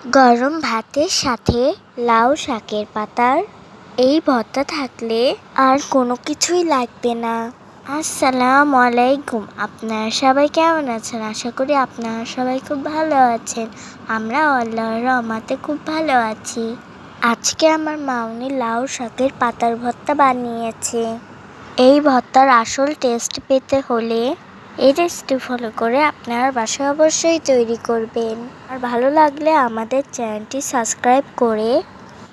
গরম ভাতের সাথে লাউ শাকের পাতার এই ভর্তা থাকলে আর কোনো কিছুই লাগবে না। আসসালামু আলাইকুম, আপনারা সবাই কেমন আছেন? আশা করি আপনারা সবাই খুব ভালো আছেন। আমরা আল্লাহর রহমতে খুব ভালো আছি। আজকে আমার মাউনি লাউ শাকের পাতার ভর্তা বানিয়েছে। এই ভর্তার আসল টেস্ট পেতে হলে এই রেসিপি ফলো করে আপনারা বাসায় অবশ্যই তৈরি করবেন। আর ভালো লাগলে আমাদের চ্যানেলটি সাবস্ক্রাইব করে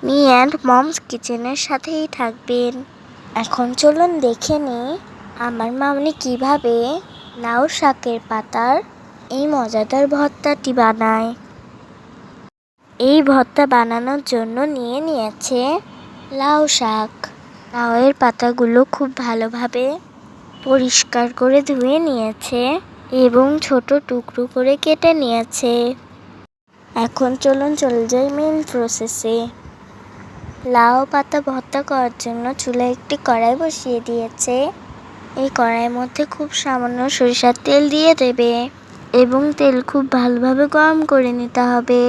মি অ্যান্ড মমস কিচেনের সাথেই থাকবেন। এখন চলুন দেখে নিই আমার মামনি কিভাবে লাউ শাকের পাতার এই মজাদার ভর্তাটি বানায়। এই ভর্তা বানানোর জন্য নিয়েছে লাউ শাক। লাউয়ের পাতাগুলো খুব ভালোভাবে পরিষ্কার করে ধুয়ে নিয়েছে এবং ছোট টুকরো করে কেটে নিয়েছে। এখন চলুন চলে যাই মেন প্রসেসে। লাউ পাতা ভর্তা করার জন্য চুলায় একটি কড়াই বসিয়ে দিয়েছে। এই কড়াইয়ের মধ্যে খুব সামান্য সরিষার তেল দিয়ে দেবে এবং তেল খুব ভালোভাবে গরম করে নিতে হবে।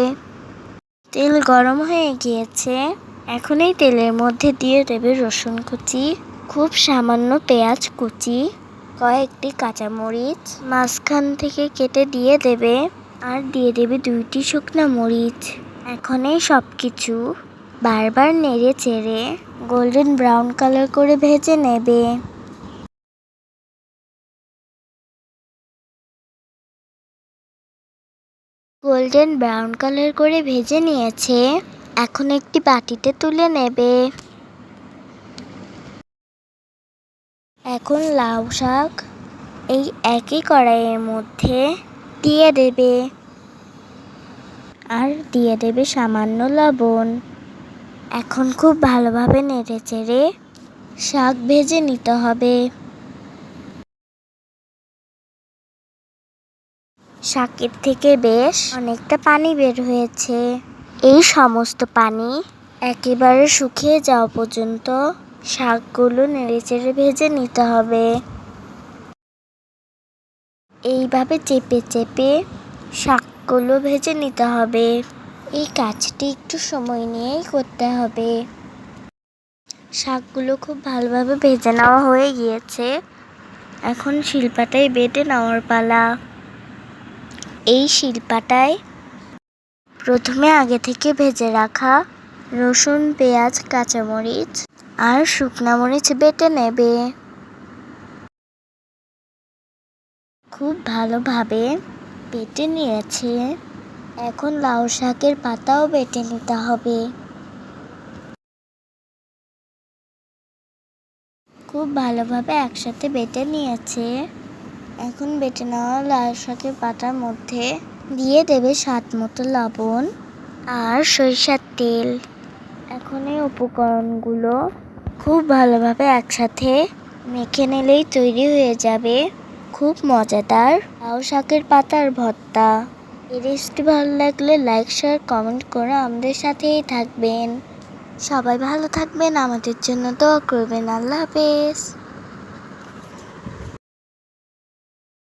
তেল গরম হয়ে গিয়েছে। এখন এই তেলের মধ্যে দিয়ে দেবে রসুন কুচি, খুব সামান্য পেঁয়াজ কুচি, কয়েকটি কাঁচামরিচ মাঝখান থেকে কেটে দিয়ে দেবে, আর দিয়ে দেবে 2টি শুকনো মরিচ। এখন এই সব কিছু বারবার নেড়ে চেড়ে গোল্ডেন ব্রাউন কালার করে ভেজে নেবে। গোল্ডেন ব্রাউন কালার করে ভেজে নিয়েছে। এখন একটি বাটিতে তুলে নেবে। এখন লাউ শাক এই একই কড়াইয়ের মধ্যে দিয়ে দেবে, আর দিয়ে দেবে সামান্য লবণ। এখন খুব ভালোভাবে নেড়ে চেড়ে শাক ভেজে নিতে হবে। শাকের থেকে বেশ অনেকটা পানি বের হয়েছে। এই সমস্ত পানি একেবারে শুকিয়ে যাওয়া পর্যন্ত শাকগুলো নেড়েচেড়ে ভেজে নিতে হবে। এইভাবে চেপে চেপে শাকগুলো ভেজে নিতে হবে। এই কাজটি একটু সময় নিয়েই করতে হবে। শাকগুলো খুব ভালোভাবে ভেজে নেওয়া হয়ে গিয়েছে। এখন শিলপাটায় বেটে নেওয়ার পালা। এই শিলপাটায় প্রথমে আগে থেকে ভেজে রাখা রসুন, পেঁয়াজ, কাঁচামরিচ আর শুকনা মরিচ বেটে নেবে। খুব ভালোভাবে বেটে নিয়েছে। এখন লাউ শাকের পাতাও বেটে নিতে হবে। খুব ভালোভাবে একসাথে বেটে নিয়েছে। এখন বেটে নেওয়া লাউ শাকের পাতার মধ্যে দিয়ে দেবে স্বাদ মতো লবণ আর সরিষার তেল। এখন এই উপকরণগুলো খুব ভালোভাবে একসাথে মেখে নিলেই তৈরি হয়ে যাবে খুব মজাদার লাউ শাকের পাতার ভর্তা। এই রেসিপি ভালো লাগলে লাইক, শেয়ার, কমেন্ট করে আমাদের সাথেই থাকবেন। সবাই ভালো থাকবেন, আমাদের জন্য দোয়া করবেন। আল্লাহ হাফেজ।